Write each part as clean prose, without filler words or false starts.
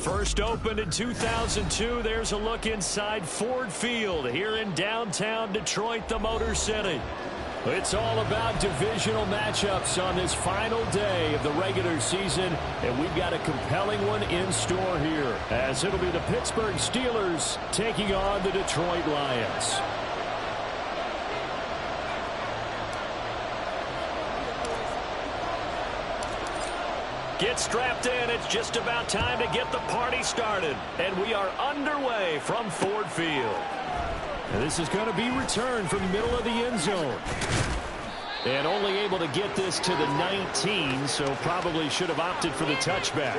First opened in 2002. There's a look inside Ford Field here in downtown Detroit, the Motor City. It's all about divisional matchups on this final day of the regular season, and we've got a compelling one in store here, as it'll be the Pittsburgh Steelers taking on the Detroit Lions. Get strapped in. It's just about time to get the party started. And we are underway from Ford Field. And this is going to be returned from the middle of the end zone. And only able to get this to the 19, so probably should have opted for the touchback.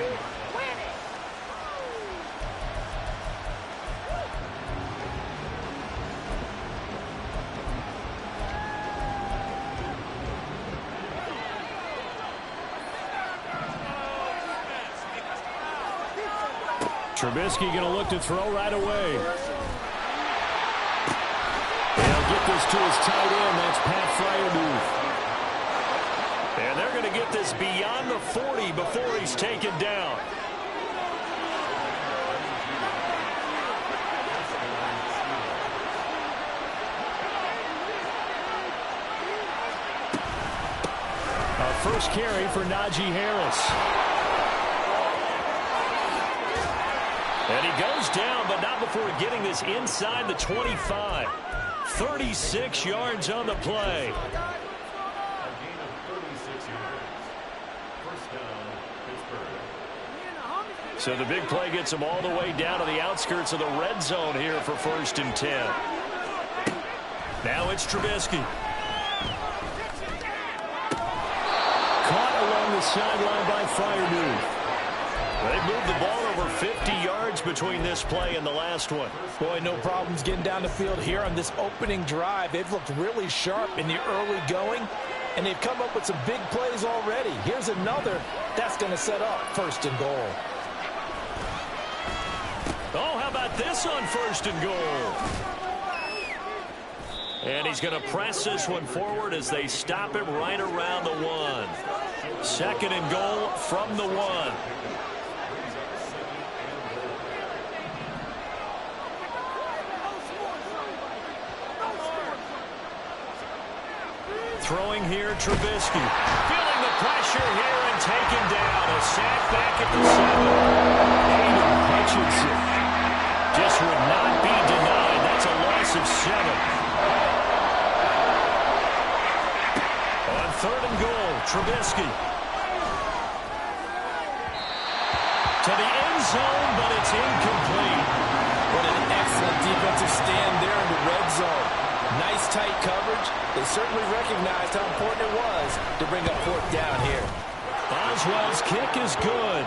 Trubisky going to look to throw right away. They'll get this to his tight end. That's Pat Freiermuth. And they're going to get this beyond the 40 before he's taken down. A first carry for Najee Harris. And he goes down, but not before getting this inside the 25. 36 yards on the play. So the big play gets him all the way down to the outskirts of the red zone here for 1st and 10. Now it's Trubisky. Caught along the sideline by Freiermuth. They moved the ball over 50 yards between this play and the last one. Boy, no problems getting down the field here on this opening drive. They've looked really sharp in the early going, and they've come up with some big plays already. Here's another that's going to set up 1st and goal. Oh, how about this on 1st and goal? And he's going to press this one forward as they stop him right around the 1. 2nd and goal from the 1. Throwing here, Trubisky. Feeling the pressure here and taken down. A sack back at the 7. Aiden Hutchinson just would not be denied. That's a loss of 7. On 3rd and goal, Trubisky. To the end zone, but it's incomplete. What an excellent defensive stand there in the red zone. Nice tight coverage. They certainly recognized how important it was to bring up 4th down here. Boswell's kick is good.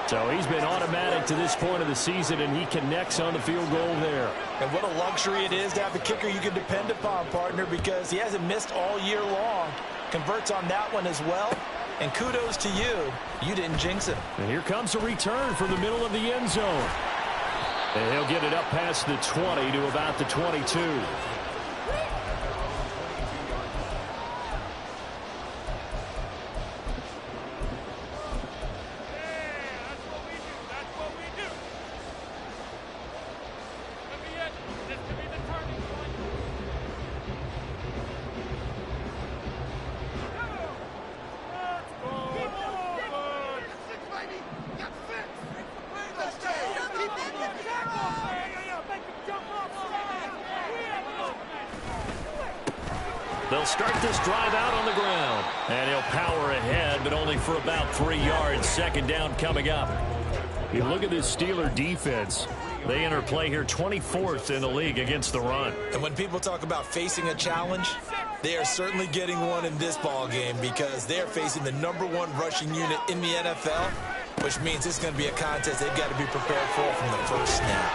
So he's been automatic to this point of the season, and he connects on the field goal there. And what a luxury it is to have a kicker you can depend upon, partner, because he hasn't missed all year long. Converts on that one as well. And kudos to you. You didn't jinx him. And here comes a return from the middle of the end zone. And he'll get it up past the 20 to about the 22. They'll start this drive out on the ground. And he'll power ahead, but only for about 3 yards. 2nd down coming up. You look at this Steeler defense. They enter play here 24th in the league against the run. And when people talk about facing a challenge, they are certainly getting one in this ball game because they are facing the #1 rushing unit in the NFL, which means it's going to be a contest they've got to be prepared for from the first snap.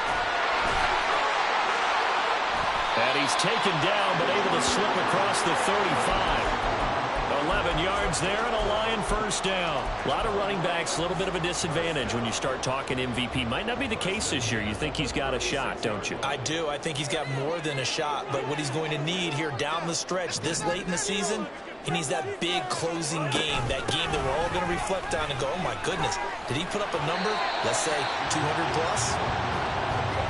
And he's taken down, but able to slip across the 35. 11 yards there and a Lion 1st down. A lot of running backs, a little bit of a disadvantage when you start talking MVP. Might not be the case this year. You think he's got a shot, don't you? I do. I think he's got more than a shot, but what he's going to need here down the stretch this late in the season He needs that big closing game, that game that we're all going to reflect on and go, oh, my goodness, did he put up a number, let's say 200 plus?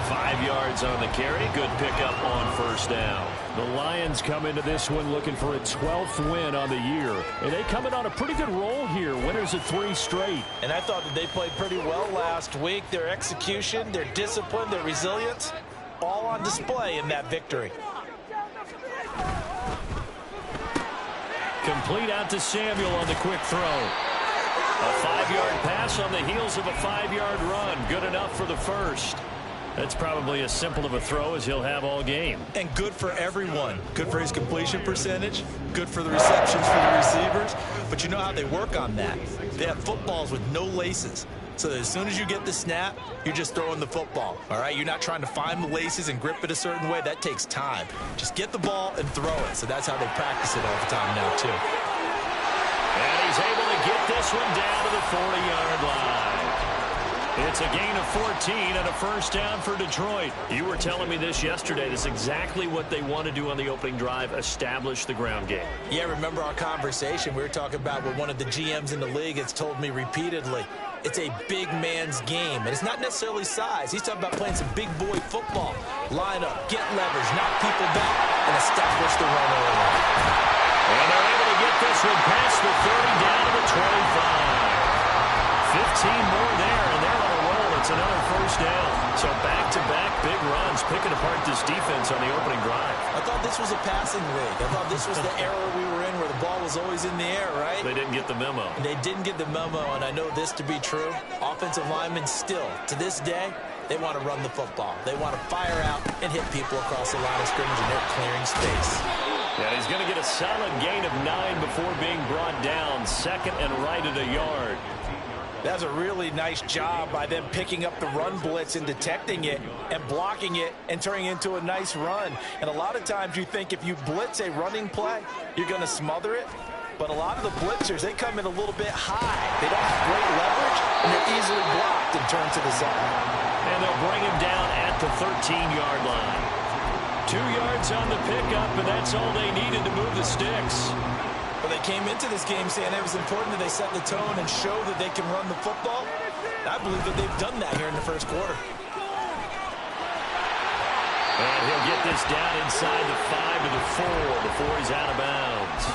5 yards on the carry. Good pickup on first down. The Lions come into this one looking for a 12th win on the year. And they come in on a pretty good roll here. Winners of 3 straight. And I thought that they played pretty well last week. Their execution, their discipline, their resilience, all on display in that victory. Complete out to Samuel on the quick throw. A 5-yard pass on the heels of a 5-yard run. Good enough for the first. That's probably as simple of a throw as he'll have all game. And good for everyone. Good for his completion percentage. Good for the receptions for the receivers. But you know how they work on that. They have footballs with no laces. So that as soon as you get the snap, you're just throwing the football. All right? You're not trying to find the laces and grip it a certain way. That takes time. Just get the ball and throw it. So that's how they practice it all the time now, too. And he's able to get this one down to the 40-yard line. It's a gain of 14 and a first down for Detroit. You were telling me this yesterday. This is exactly what they want to do on the opening drive, establish the ground game. Yeah, remember our conversation. We were talking about what one of the GMs in the league has told me repeatedly. It's a big man's game, and it's not necessarily size. He's talking about playing some big boy football. Line up, get leverage, knock people back, and establish the run early. And they're able to get this one past the 30 down to the 25. 15 more there, and they're on a roll. It's another first down. So back-to-back big runs, picking apart this defense on the opening drive. I thought this was a passing league. I thought this was the era we were in where the ball was always in the air, right? They didn't get the memo. They didn't get the memo, and I know this to be true. Offensive linemen still, to this day, they want to run the football. They want to fire out and hit people across the line of scrimmage, and they're clearing space. Yeah, he's going to get a solid gain of 9 before being brought down. Second and right at a yard. That's a really nice job by them picking up the run blitz and detecting it and blocking it and turning it into a nice run. And a lot of times you think if you blitz a running play, you're going to smother it. But a lot of the blitzers, they come in a little bit high. They don't have great leverage, and they're easily blocked and turned to the side. And they'll bring him down at the 13-yard line. 2 yards on the pickup, and that's all they needed to move the sticks. Well, they came into this game saying it was important that they set the tone and show that they can run the football. I believe that they've done that here in the first quarter. And he'll get this down inside the 5 to the 4 before he's out of bounds.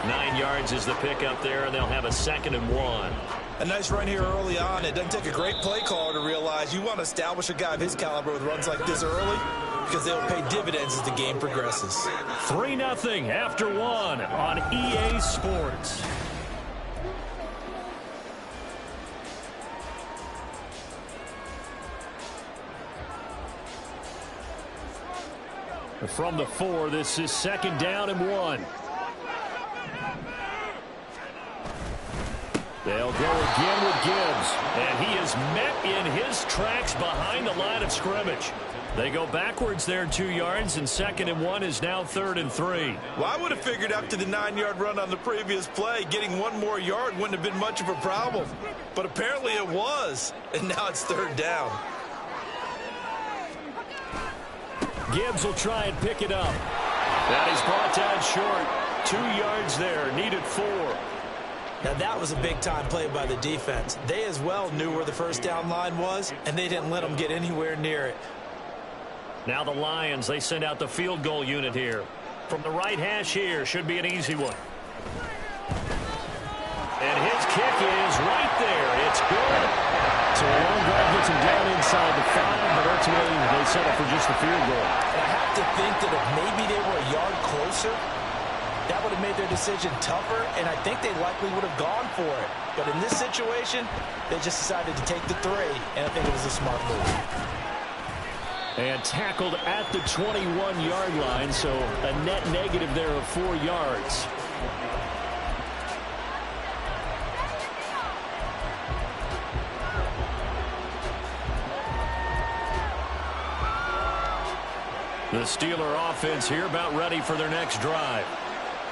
9 yards is the pickup there, and they'll have a 2nd and 1. A nice run here early on. It doesn't take a great play caller to realize you want to establish a guy of his caliber with runs like this early because they'll pay dividends as the game progresses. 3-0 after 1 on EA Sports. From the 4, this is 2nd down and 1. They'll go again with Gibbs, and he is met in his tracks behind the line of scrimmage. They go backwards there 2 yards, and 2nd and 1 is now 3rd and 3. Well, I would have figured after the 9-yard run on the previous play, getting 1 more yard wouldn't have been much of a problem. But apparently it was, and now it's 3rd down. Gibbs will try and pick it up. That is brought down short. 2 yards there, needed 4. Now that was a big-time play by the defense. They as well knew where the first down line was, and they didn't let them get anywhere near it. Now the Lions, they send out the field goal unit here. From the right hash here, should be an easy one. And his kick is right there. It's good. So a long drive gets him down inside the 5, but ultimately they settle for just the field goal. And I have to think that if maybe they were a yard closer, that would have made their decision tougher, and I think they likely would have gone for it. But in this situation, they just decided to take the 3, and I think it was a smart move. And tackled at the 21-yard line, so a net negative there of 4 yards. The Steeler offense here about ready for their next drive.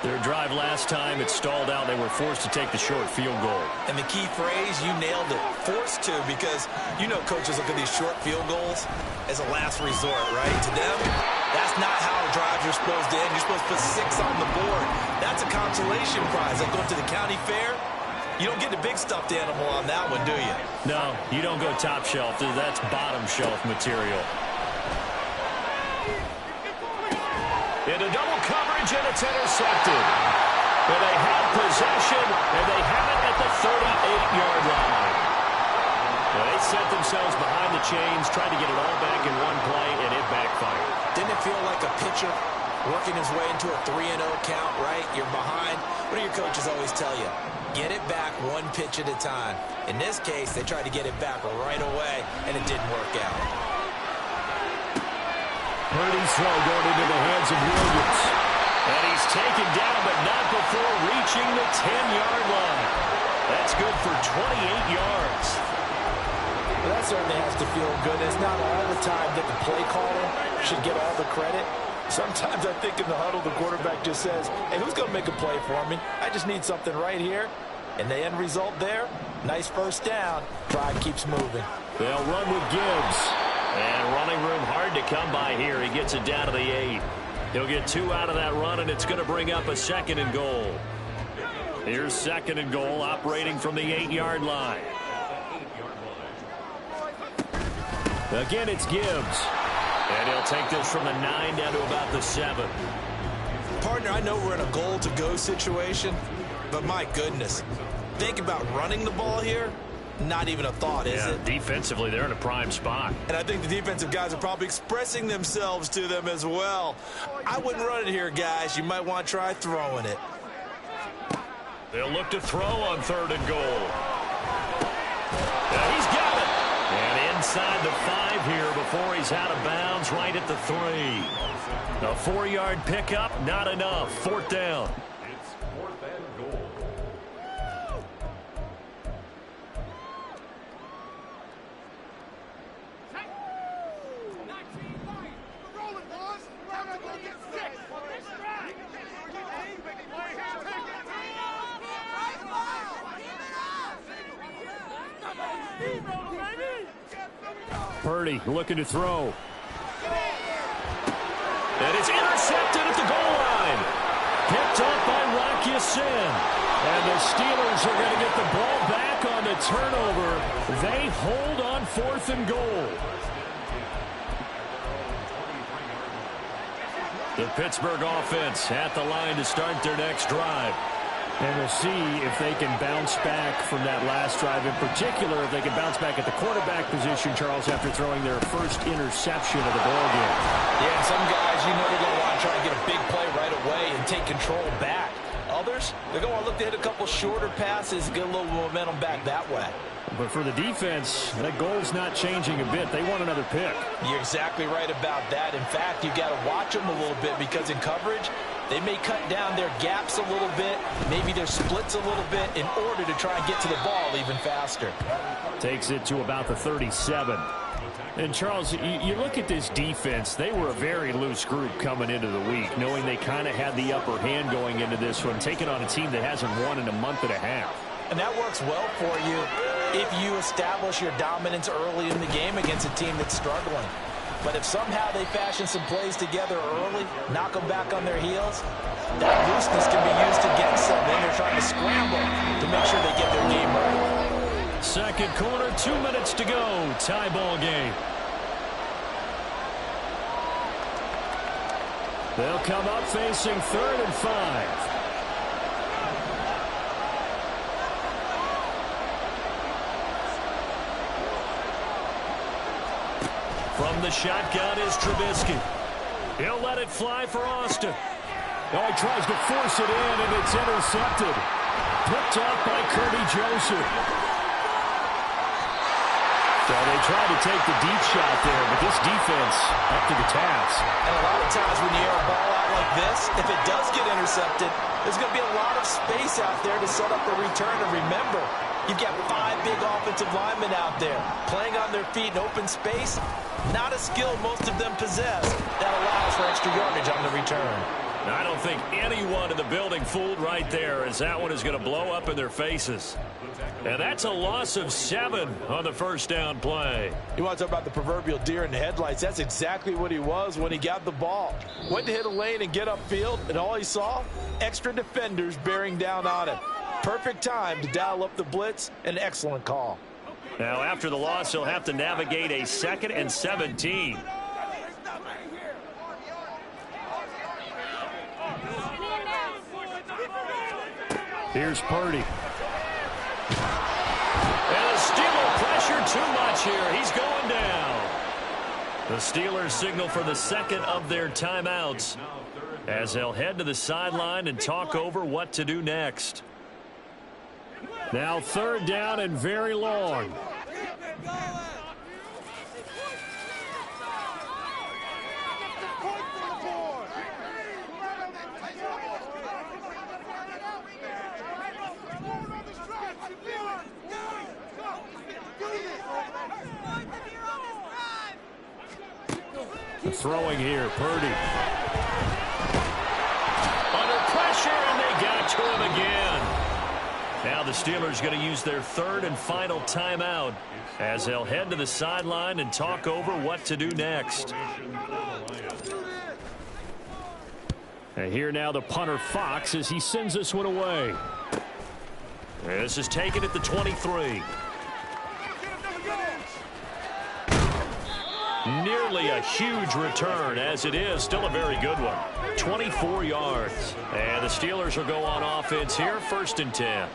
Their drive last time, it stalled out. They were forced to take the short field goal. And the key phrase, you nailed it, forced to, because you know coaches look at these short field goals as a last resort, right? To them, that's not how drives are supposed to end. You're supposed to put 6 on the board. That's a consolation prize. Like going to the county fair, you don't get the big stuffed animal on that one, do you? No, you don't go top shelf. That's bottom shelf material. Into double coverage, and it's intercepted. But they have possession, and they have it at the 38-yard line. Well, they set themselves behind the chains, trying to get it all back in one play, and it backfired. Didn't it feel like a pitcher working his way into a 3-0 count, right? You're behind. What do your coaches always tell you? Get it back one pitch at a time. In this case, they tried to get it back right away, and it didn't work out. Purdy's throw going into the hands of Williams. And he's taken down, but not before reaching the 10-yard line. That's good for 28 yards. Well, that certainly has to feel good. It's not all the time that the play caller should get all the credit. Sometimes I think in the huddle, the quarterback just says, hey, who's going to make a play for me? I just need something right here. And the end result there, nice first down. Drive keeps moving. They'll run with Gibbs. And running room hard to come by here. He gets it down to the 8. He'll get 2 out of that run, and it's going to bring up a 2nd and goal. Here's 2nd and goal, operating from the 8-yard line. Again, it's Gibbs. And he'll take this from the 9 down to about the 7. Partner, I know we're in a goal-to-go situation, but my goodness, think about running the ball here. Not even a thought, is it? Defensively, they're in a prime spot. And I think the defensive guys are probably expressing themselves to them as well. I wouldn't run it here, guys. You might want to try throwing it. They'll look to throw on 3rd and goal. Yeah, he's got it. And inside the 5 here before he's out of bounds, right at the 3. A 4-yard pickup, not enough. 4th down. Purdy looking to throw. And it's intercepted at the goal line. Picked up by Rocky Sin. And the Steelers are going to get the ball back on the turnover. They hold on 4th and goal. The Pittsburgh offense at the line to start their next drive. And we'll see if they can bounce back from that last drive. In particular, if they can bounce back at the quarterback position, Charles, after throwing their first interception of the ballgame. Yeah, some guys, you know they're going to want to try and get a big play right away and take control back. Others, they're going to want to look to hit a couple shorter passes, get a little momentum back that way. But for the defense, that goal's not changing a bit. They want another pick. You're exactly right about that. In fact, you've got to watch them a little bit because in coverage, they may cut down their gaps a little bit, maybe their splits a little bit in order to try and get to the ball even faster. Takes it to about the 37. And, Charles, you look at this defense, they were a very loose group coming into the week, knowing they kind of had the upper hand going into this one, taking on a team that hasn't won in a month and a half. And that works well for you if you establish your dominance early in the game against a team that's struggling. But if somehow they fashion some plays together early, knock them back on their heels, that looseness can be used against them. Then they're trying to scramble to make sure they get their game right. Second quarter, 2 minutes to go. Tie ball game. They'll come up facing 3rd and 5. From the shotgun is Trubisky. He'll let it fly for Austin. Oh, he tries to force it in, and it's intercepted. Picked up by Curtis Joseph. So they tried to take the deep shot there, but this defense up to the task. And a lot of times when you air a ball out like this, if it does get intercepted, there's going to be a lot of space out there to set up the return. And remember, you've got 5 big offensive linemen out there playing on their feet in open space. Not a skill most of them possess that allows for extra yardage on the return. I don't think anyone in the building fooled right there, as that one is going to blow up in their faces. And that's a loss of 7 on the first down play. You want to talk about the proverbial deer in the headlights? That's exactly what he was when he got the ball. Went to hit a lane and get upfield, and all he saw, extra defenders bearing down on him. Perfect time to dial up the blitz. An excellent call. Now, after the loss, he'll have to navigate a 2nd and 17. Here's Purdy. And the Steeler pressure too much here. He's going down. The Steelers signal for the second of their timeouts as they'll head to the sideline and talk over what to do next. Now 3rd down and very long. Throwing here, Purdy. Under pressure, and they got to him again. Now the Steelers going to use their 3rd and final timeout as they'll head to the sideline and talk over what to do next. And here now the punter Fox as he sends this one away. This is taken at the 23. Nearly a huge return, as it is still a very good one. 24 yards. And the Steelers will go on offense here, 1st and 10.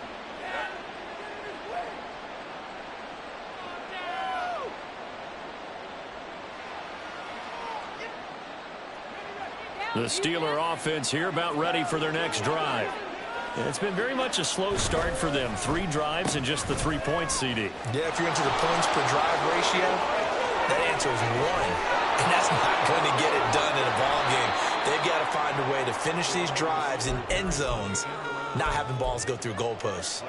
The Steeler offense here about ready for their next drive. It's been very much a slow start for them. 3 drives and just the 3 points, CD. Yeah, if you're into the points per drive ratio, that answer is 1. And that's not going to get it done in a ball game. They've got to find a way to finish these drives in end zones, not having balls go through goalposts.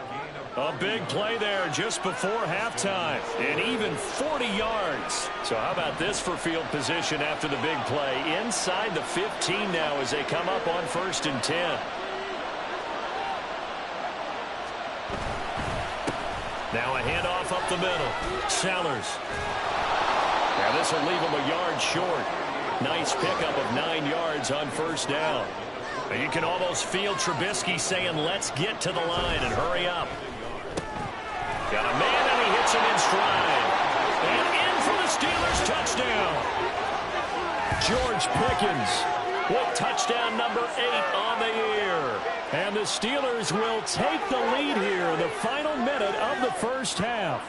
A big play there just before halftime, and even 40 yards. So how about this for field position after the big play? Inside the 15 now as they come up on 1st and 10. Now a handoff up the middle. Sellers. Now this will leave him a yard short. Nice pickup of 9 yards on 1st down. And you can almost feel Trubisky saying, let's get to the line and hurry up. Got a man, and he hits him in stride. And in for the Steelers touchdown. George Pickens with touchdown number 8 on the year. And the Steelers will take the lead here in the final minute of the first half.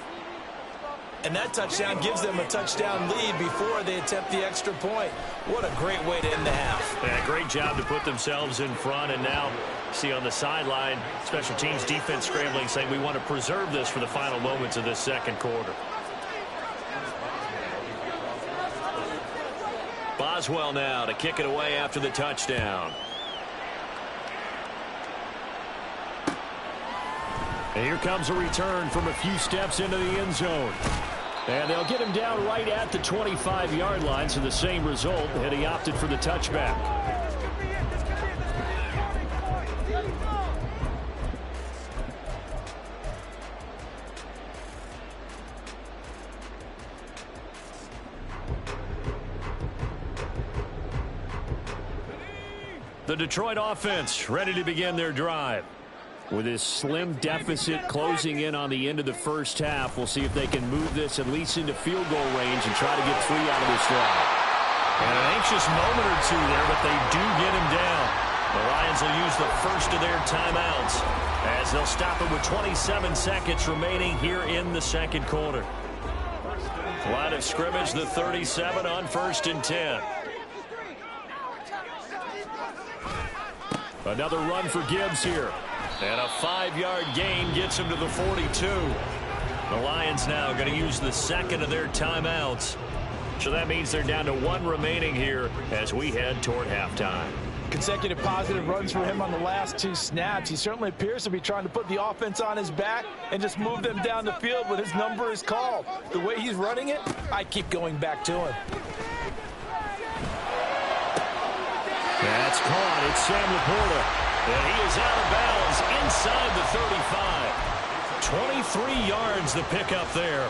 And that touchdown gives them a touchdown lead before they attempt the extra point. What a great way to end the half. Yeah, great job to put themselves in front. And now, see on the sideline, special teams defense scrambling, saying we want to preserve this for the final moments of this second quarter. Boswell now to kick it away after the touchdown. And here comes a return from a few steps into the end zone. And they'll get him down right at the 25-yard line, so the same result, and he opted for the touchback. The Detroit offense ready to begin their drive. With this slim deficit closing in on the end of the first half, we'll see if they can move this at least into field goal range and try to get 3 out of this drive. And an anxious moment or two there, but they do get him down. The Lions will use the first of their timeouts as they'll stop it with 27 seconds remaining here in the second quarter. Line of scrimmage, the 37 on 1st and 10. Another run for Gibbs here. And a 5-yard gain gets him to the 42. The Lions now going to use the second of their timeouts. So that means they're down to 1 remaining here as we head toward halftime. Consecutive positive runs for him on the last 2 snaps. He certainly appears to be trying to put the offense on his back and just move them down the field when his number is called. The way he's running it, I keep going back to him. That's caught. It's Sam Laporta. And he is out of bounds inside the 35. 23 yards the pickup there.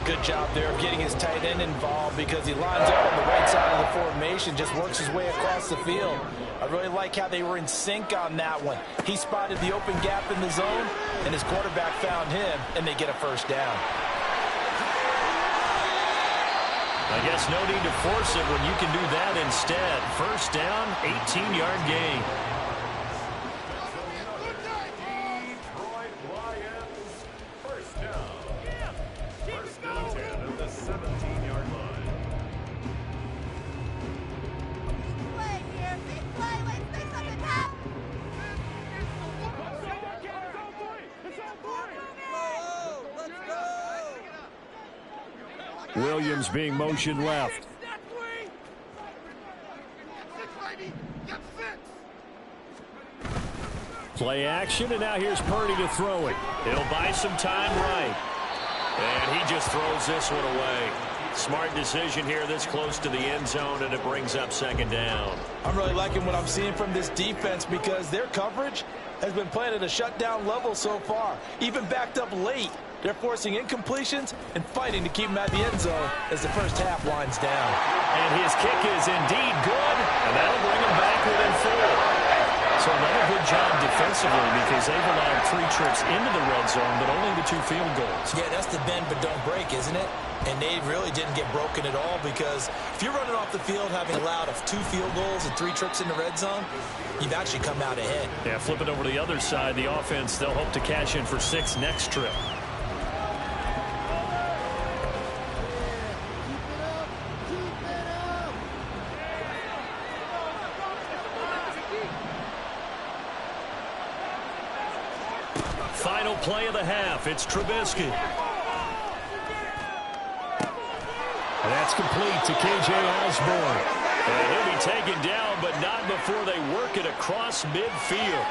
Good job there of getting his tight end involved because he lines up on the right side of the formation, just works his way across the field. I really like how they were in sync on that one. He spotted the open gap in the zone, and his quarterback found him, and they get a first down. I guess no need to force it when you can do that instead. First down, 18-yard gain. Williams being motioned left. Play action, and now here's Purdy to throw it. He'll buy some time right. And he just throws this one away. Smart decision here this close to the end zone, and it brings up second down. I'm really liking what I'm seeing from this defense because their coverage has been playing at a shutdown level so far. Even backed up late, they're forcing incompletions and fighting to keep him at the end zone as the first half winds down. And his kick is indeed good, and that'll bring him back within 4. So another good job defensively because they've allowed 3 trips into the red zone, but only the 2 field goals. Yeah, that's the bend but don't break, isn't it? And they really didn't get broken at all because if you're running off the field having allowed 2 field goals and 3 trips in the red zone, you've actually come out ahead. Yeah, flip it over to the other side. The offense, they'll hope to cash in for 6 next trip. Final play of the half. It's Trubisky. That's complete to K.J. Osborne. And he'll be taken down, but not before they work it across midfield.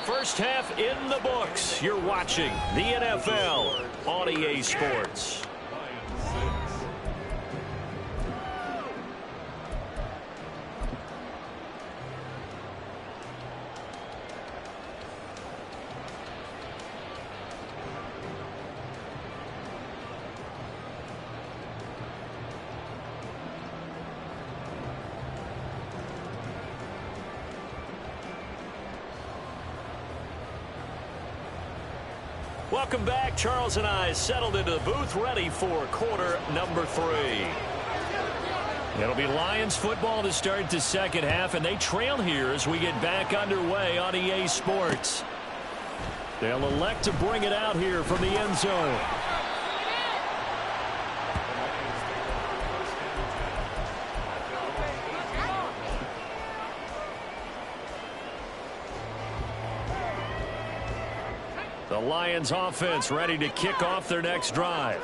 First half in the books. You're watching the NFL on EA Sports. Welcome back. Charles and I settled into the booth, ready for quarter number 3. It'll be Lions football to start the second half, and they trail here as we get back underway on EA Sports. They'll elect to bring it out here from the end zone. The Lions offense ready to kick off their next drive.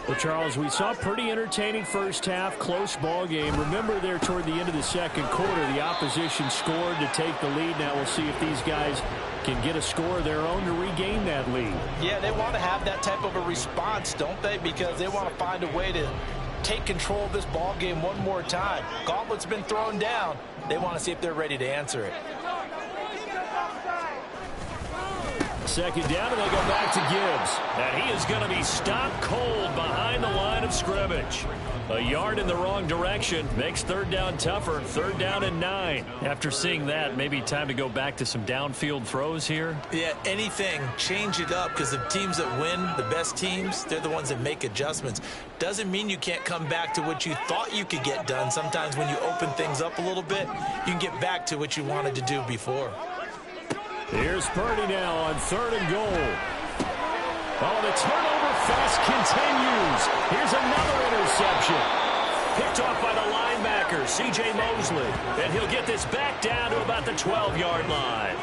Well, Charles, we saw a pretty entertaining first half, close ball game. Remember there toward the end of the second quarter, the opposition scored to take the lead. Now we'll see if these guys can get a score of their own to regain that lead. Yeah, they want to have that type of a response, don't they? Because they want to find a way to take control of this ball game one more time. Gauntlet's been thrown down. They want to see if they're ready to answer it. Second down, and they go back to Gibbs. And he is going to be stopped cold behind the line of scrimmage. A yard in the wrong direction makes third down tougher. Third down and 9. After seeing that, maybe time to go back to some downfield throws here. Yeah, anything. Change it up because the teams that win, the best teams, they're the ones that make adjustments. Doesn't mean you can't come back to what you thought you could get done. Sometimes when you open things up a little bit, you can get back to what you wanted to do before. Here's Purdy now on 3rd and goal. Oh, the turnover fest continues. Here's another interception. Picked off by the linebacker, C.J. Mosley. And he'll get this back down to about the 12-yard line.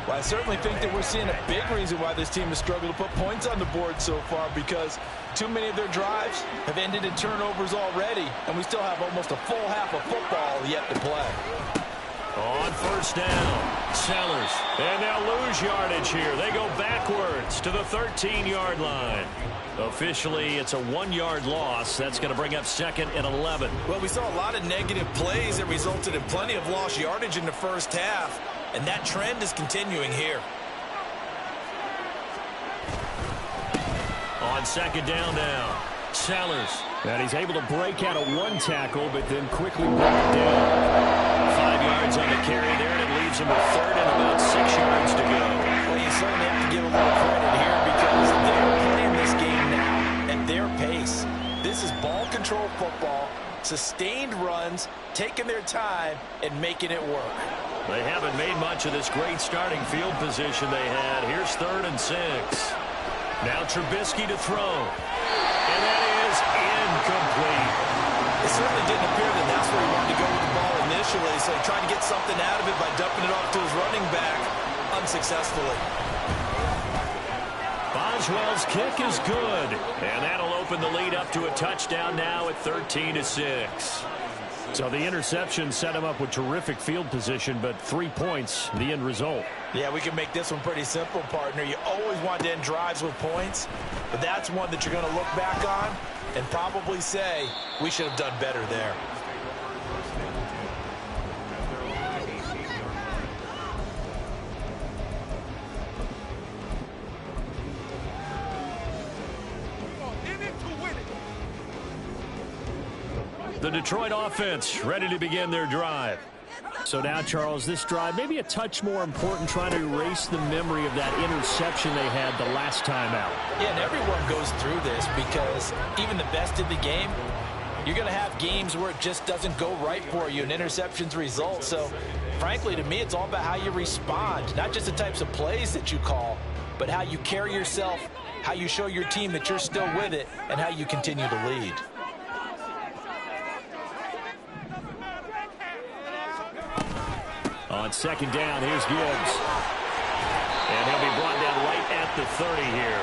Well, I certainly think that we're seeing a big reason why this team has struggled to put points on the board so far because too many of their drives have ended in turnovers already, and we still have almost a full half of football yet to play. On first down, Sellers. And they'll lose yardage here. They go backwards to the 13-yard line. Officially, it's a 1-yard loss. That's going to bring up second and 11. Well, we saw a lot of negative plays that resulted in plenty of lost yardage in the first half, and that trend is continuing here. On second down now, Sellers. And he's able to break out of one tackle, but then quickly brought down. 5 yards on the carry there, and it leaves him with third and about 6 yards to go. Well, you certainly have to give a little credit here because they're playing this game now at their pace. This is ball control football, sustained runs, taking their time, and making it work. They haven't made much of this great starting field position they had. Here's 3rd and 6. Now Trubisky to throw. And that is incomplete. It certainly didn't appear that that's where he wanted to go with the ball initially, so he tried to get something out of it by dumping it off to his running back unsuccessfully. Boswell's kick is good, and that'll open the lead up to a touchdown now at 13-6. So the interception set him up with terrific field position, but 3 points, the end result. Yeah, we can make this one pretty simple, partner. You always want to end drives with points, but that's one that you're going to look back on and probably say, we should have done better there. The Detroit offense ready to begin their drive. So now, Charles, this drive maybe a touch more important, trying to erase the memory of that interception they had the last time out. Yeah, and everyone goes through this because even the best in the game, you're going to have games where it just doesn't go right for you and interceptions result. So, frankly, to me, it's all about how you respond, not just the types of plays that you call, but how you carry yourself, how you show your team that you're still with it, and how you continue to lead. On second down, here's Gibbs. And he'll be brought down right at the 30 here.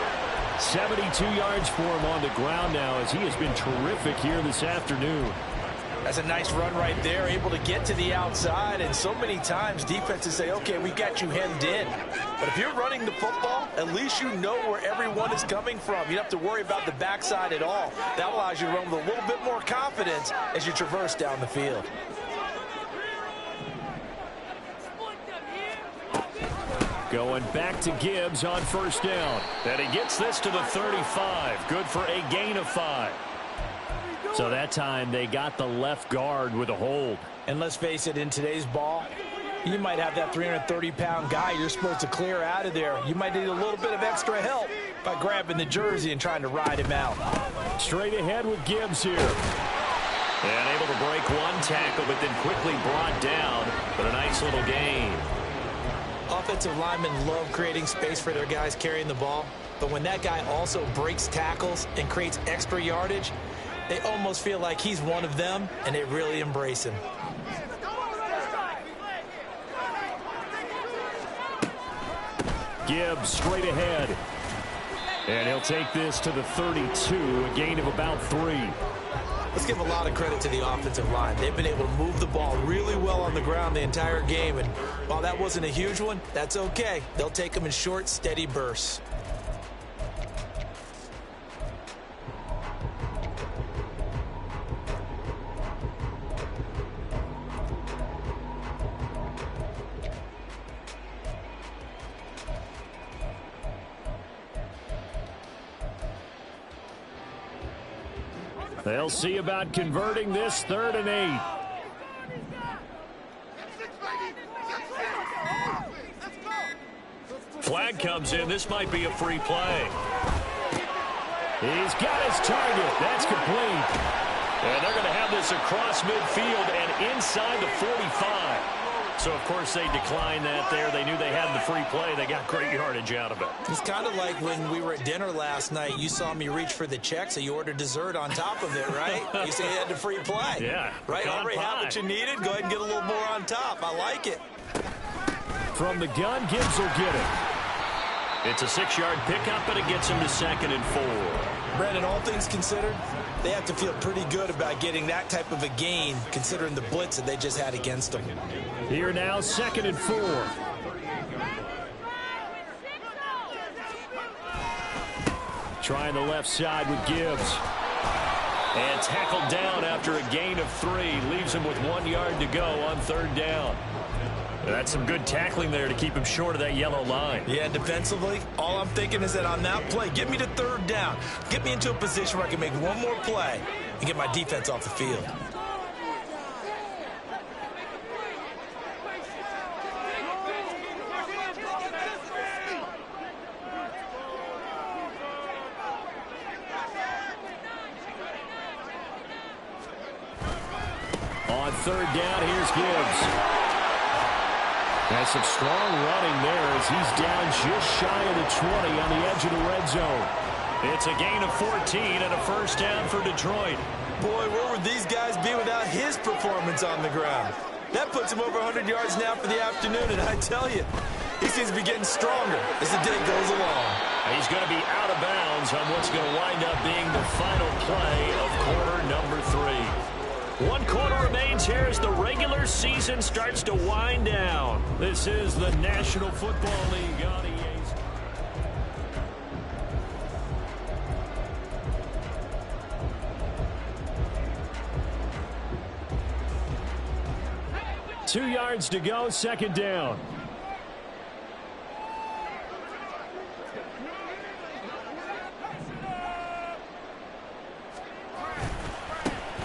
72 yards for him on the ground now as he has been terrific here this afternoon. That's a nice run right there, able to get to the outside. And so many times defenses say, okay, we got you hemmed in. But if you're running the football, at least you know where everyone is coming from. You don't have to worry about the backside at all. That allows you to run with a little bit more confidence as you traverse down the field. Going back to Gibbs on first down. And he gets this to the 35. Good for a gain of 5. So that time they got the left guard with a hold. And let's face it, in today's ball, you might have that 330-pound guy you're supposed to clear out of there. You might need a little bit of extra help by grabbing the jersey and trying to ride him out. Straight ahead with Gibbs here. And able to break one tackle, but then quickly brought down. But a nice little gain. Offensive linemen love creating space for their guys carrying the ball, but when that guy also breaks tackles and creates extra yardage, they almost feel like he's one of them, and they really embrace him. Gibbs straight ahead. And he'll take this to the 32, a gain of about 3. Let's give a lot of credit to the offensive line. They've been able to move the ball really well on the ground the entire game. And while that wasn't a huge one, that's okay. They'll take them in short, steady bursts. They'll see about converting this 3rd and 8. Flag comes in. This might be a free play. He's got his target. That's complete. And they're going to have this across midfield and inside the 45. So, of course, they declined that there. They knew they had the free play. They got great yardage out of it. It's kind of like when we were at dinner last night. You saw me reach for the check, so you ordered dessert on top of it, right? You say you had the free play. Yeah. Right? Already have what you needed. Go ahead and get a little more on top. I like it. From the gun, Gibbs will get it. It's a 6-yard pickup, and it gets him to 2nd and 4. Brandon, all things considered, they have to feel pretty good about getting that type of a gain, considering the blitz that they just had against them. Here now, 2nd and 4. Trying the left side with Gibbs. And tackled down after a gain of 3. Leaves him with 1 yard to go on 3rd down. That's some good tackling there to keep him short of that yellow line. Yeah, defensively, all I'm thinking is that on that play, get me to 3rd down. Get me into a position where I can make one more play and get my defense off the field. On 3rd down, here's Gibbs. Has some strong running there as he's down just shy of the 20 on the edge of the red zone. It's a gain of 14 and a 1st down for Detroit. Boy, where would these guys be without his performance on the ground? That puts him over 100 yards now for the afternoon, and I tell you, he seems to be getting stronger as the day goes along. He's going to be out of bounds on what's going to wind up being the final play of quarter number 3. 1 quarter remains here as the regular season starts to wind down. This is the National Football League on EA. 2 yards to go, 2nd down.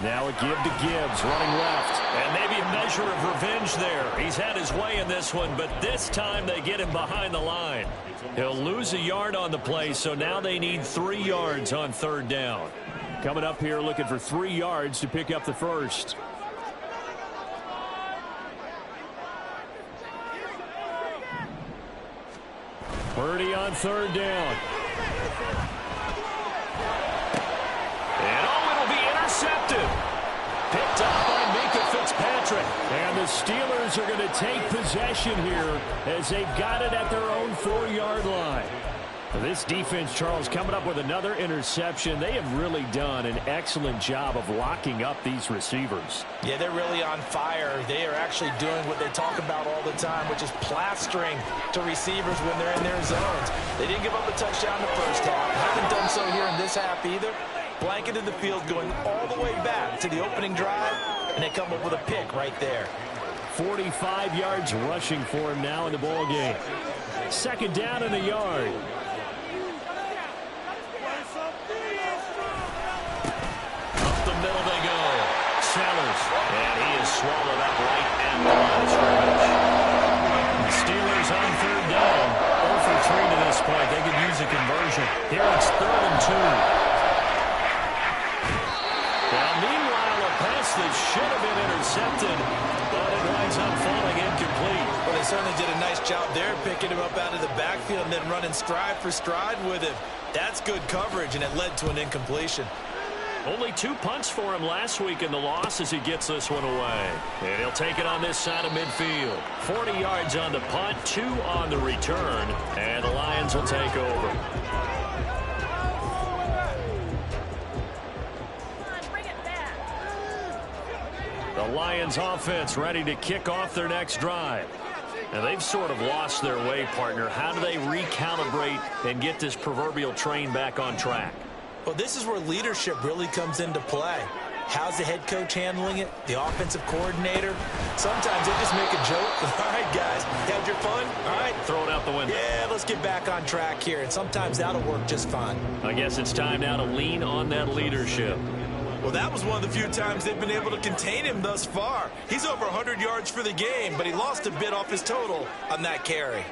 Now a give to Gibbs, running left. And maybe a measure of revenge there. He's had his way in this one, but this time they get him behind the line. He'll lose a yard on the play, so now they need 3 yards on 3rd down. Coming up here looking for 3 yards to pick up the first. Purdy on 3rd down. Intercepted. Picked up by Minkah Fitzpatrick. And the Steelers are going to take possession here as they've got it at their own 4-yard line. This defense, Charles, coming up with another interception. They have really done an excellent job of locking up these receivers. Yeah, they're really on fire. They are actually doing what they talk about all the time, which is plastering to receivers when they're in their zones. They didn't give up a touchdown in the first half. Haven't done so here in this half either. Blanketed the field going all the way back to the opening drive, and they come up with a pick right there. 45 yards rushing for him now in the ball game. 2nd down and a yard. Up the middle they go. Sellers. And he is swallowed up right at the line of scrimmage. The Steelers on 3rd down. 0 for 3 to this point. They could use a conversion. Here it's 3rd and 2. Meanwhile, a pass that should have been intercepted, but it winds up falling incomplete. Well, they certainly did a nice job there, picking him up out of the backfield and then running stride for stride with him. That's good coverage, and it led to an incompletion. Only 2 punts for him last week in the loss as he gets this one away. And he'll take it on this side of midfield. 40 yards on the punt, 2 on the return, and the Lions will take over. The Lions offense ready to kick off their next drive. And they've sort of lost their way, partner. How do they recalibrate and get this proverbial train back on track? Well, this is where leadership really comes into play. How's the head coach handling it? The offensive coordinator? Sometimes they just make a joke. All right, guys, had your fun? All right. Throw it out the window. Yeah, let's get back on track here. And sometimes that'll work just fine. I guess it's time now to lean on that leadership. Well, that was one of the few times they've been able to contain him thus far. He's over 100 yards for the game, but he lost a bit off his total on that carry.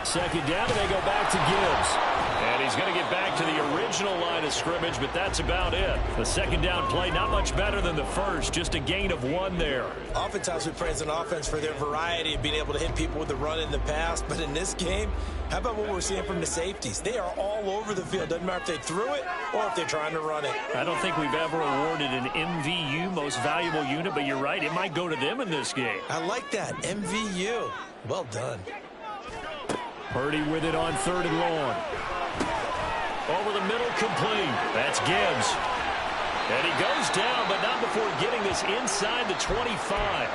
2nd down, and they go back to Gibbs. And he's going to get back to the original line of scrimmage, but that's about it. The second down play, not much better than the first, just a gain of 1 there. Oftentimes we praise an offense for their variety of being able to hit people with the run in the past, but in this game, how about what we're seeing from the safeties? They are all over the field. Doesn't matter if they threw it or if they're trying to run it. I don't think we've ever awarded an MVU, most valuable unit, but you're right, it might go to them in this game. I like that, MVU. Well done. Purdy with it on 3rd and long. Over the middle, complete. That's Gibbs. And he goes down, but not before getting this inside the 25.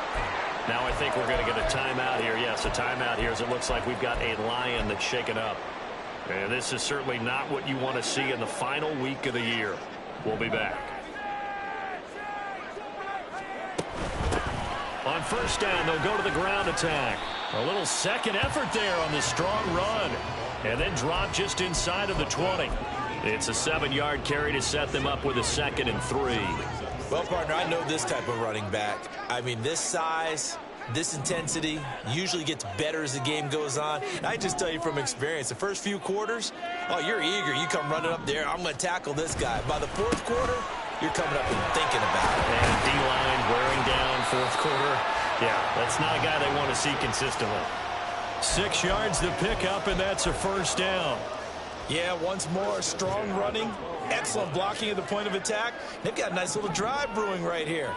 Now I think we're going to get a timeout here. Yes, a timeout here as it looks like we've got a Lion that's shaken up. And this is certainly not what you want to see in the final week of the year. We'll be back. On 1st down, they'll go to the ground attack. A little second effort there on the strong run. And then drop just inside of the 20. It's a 7-yard carry to set them up with a 2nd and 3. Well, partner, I know this type of running back. I mean, this size, this intensity usually gets better as the game goes on. I just tell you from experience, the first few quarters, oh, you're eager. You come running up there, I'm going to tackle this guy. By the 4th quarter, you're coming up and thinking about it. And D-line wearing down 4th quarter. Yeah, that's not a guy they want to see consistently. 6 yards the pickup, and that's a 1st down. Yeah, once more, strong running, excellent blocking at the point of attack. They've got a nice little drive brewing right here.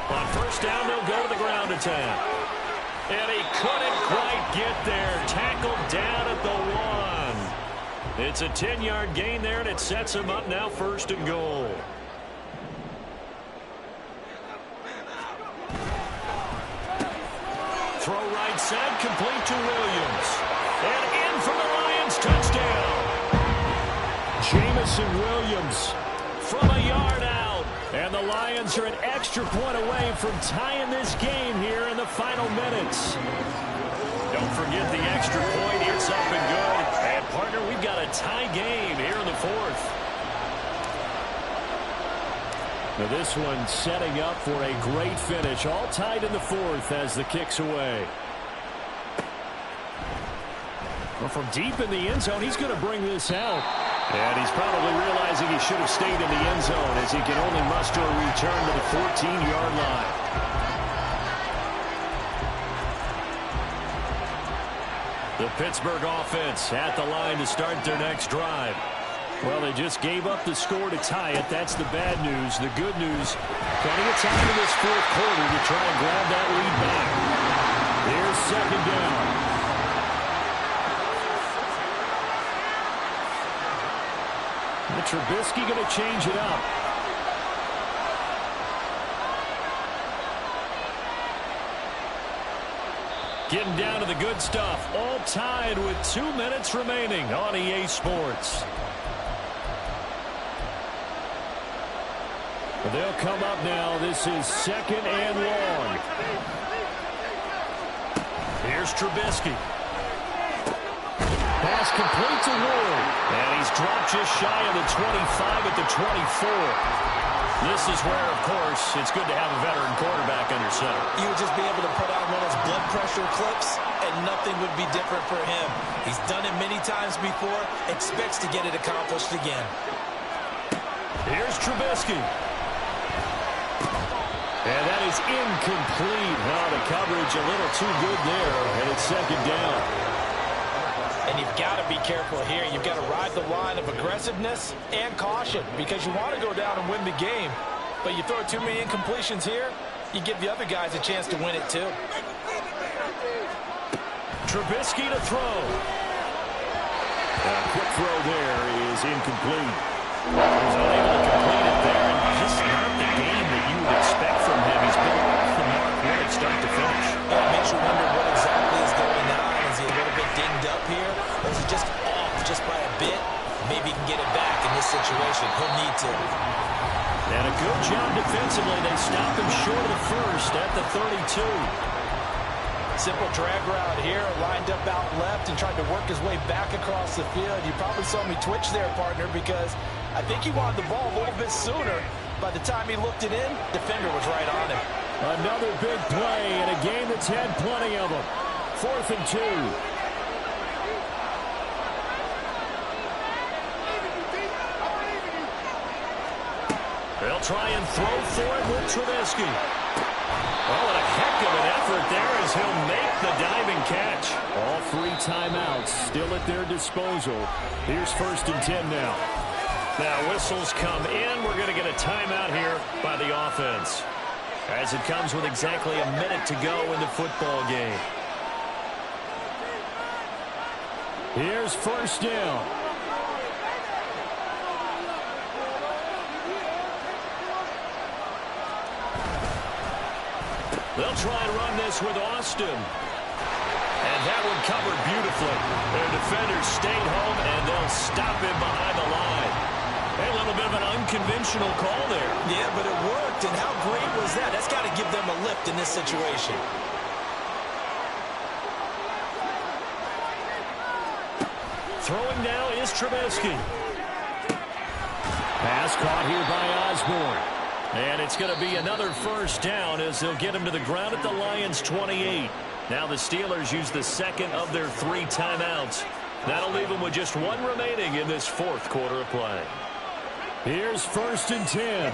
On 1st down, they'll go to the ground attack. And he couldn't quite get there. Tackled down at the 1. It's a 10-yard gain there, and it sets him up now 1st and goal. Throw right side, complete to Williams. And in for the Lions, touchdown. Jamison Williams from a yard out. And the Lions are an extra point away from tying this game here in the final minutes. Don't forget the extra point. It's up and good. And, partner, we've got a tie game here in the 4th. Now this one setting up for a great finish. All tied in the 4th as the kick's away. Well, from deep in the end zone, he's going to bring this out. And he's probably realizing he should have stayed in the end zone as he can only muster a return to the 14-yard line. The Pittsburgh offense at the line to start their next drive. Well, they just gave up the score to tie it. That's the bad news. The good news, plenty of time in this 4th quarter to try and grab that lead back. Here's 2nd down. And Trubisky going to change it up. Getting down to the good stuff. All tied with 2 minutes remaining on EA Sports. They'll come up now. This is 2nd and long. Here's Trubisky. Pass complete to Ward. And he's dropped just shy of the 25 at the 24. This is where, of course, it's good to have a veteran quarterback under center. You would just be able to put on one of those blood pressure clips, and nothing would be different for him. He's done it many times before, expects to get it accomplished again. Here's Trubisky. And that is incomplete. Now the coverage a little too good there, and it's 2nd down. And you've got to be careful here. You've got to ride the line of aggressiveness and caution because you want to go down and win the game. But you throw too many incompletions here, you give the other guys a chance to win it too. Trubisky to throw. A quick throw there is incomplete. He's unable to complete it there, and just not the game that you would expect from him. He's been off the mark really start to finish. It makes you wonder what exactly is going on. Is he a little bit dinged up here, or is he just off just by a bit? Maybe he can get it back in this situation. He'll need to. And a good job defensively. They stop him short of the 1st at the 32. Simple drag route here, lined up out left and tried to work his way back across the field. You probably saw me twitch there, partner, because I think he wanted the ball a little bit sooner. By the time he looked it in, defender was right on him. Another big play in a game that's had plenty of them. 4th and 2. They'll try and throw for it with Trubisky. Oh, and a heck of an effort there as he'll make the diving catch. All 3 timeouts still at their disposal. Here's 1st and 10 now. Now whistles come in. We're going to get a timeout here by the offense, as it comes with exactly a minute to go in the football game. Here's 1st down. They'll try and run this with Austin. And that one covered beautifully. Their defenders stayed home, and they'll stop him behind the line. Hey, a little bit of an unconventional call there. Yeah, but it worked, and how great was that? That's got to give them a lift in this situation. Throwing now is Trubisky. Pass caught here by Osborne. And it's going to be another 1st down as they'll get him to the ground at the Lions' 28. Now the Steelers use the 2nd of their 3 timeouts. That'll leave them with just 1 remaining in this 4th quarter of play. Here's 1st and 10.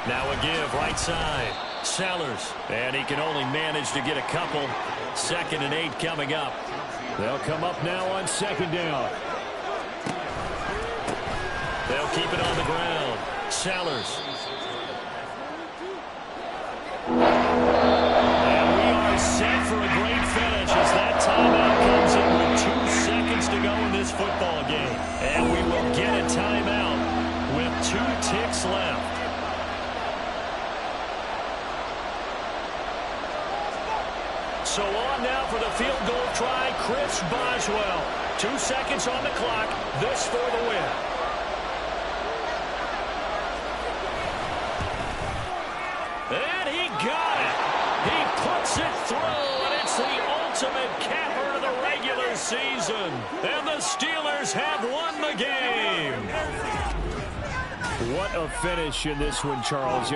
Now a give right side. Sellers. And he can only manage to get a couple. 2nd and 8 coming up. They'll come up now on 2nd down. They'll keep it on the ground. Sellers. And we are set for a great finish as that timeout comes in with 2 seconds to go in this football game. And we will get a timeout with 2 ticks left. So on now for the field goal try, Chris Boswell. 2 seconds on the clock. This for the win. And he got it. He puts it through, and it's the ultimate capper to the regular season. And the Steelers have won the game. What a finish in this one, Charles.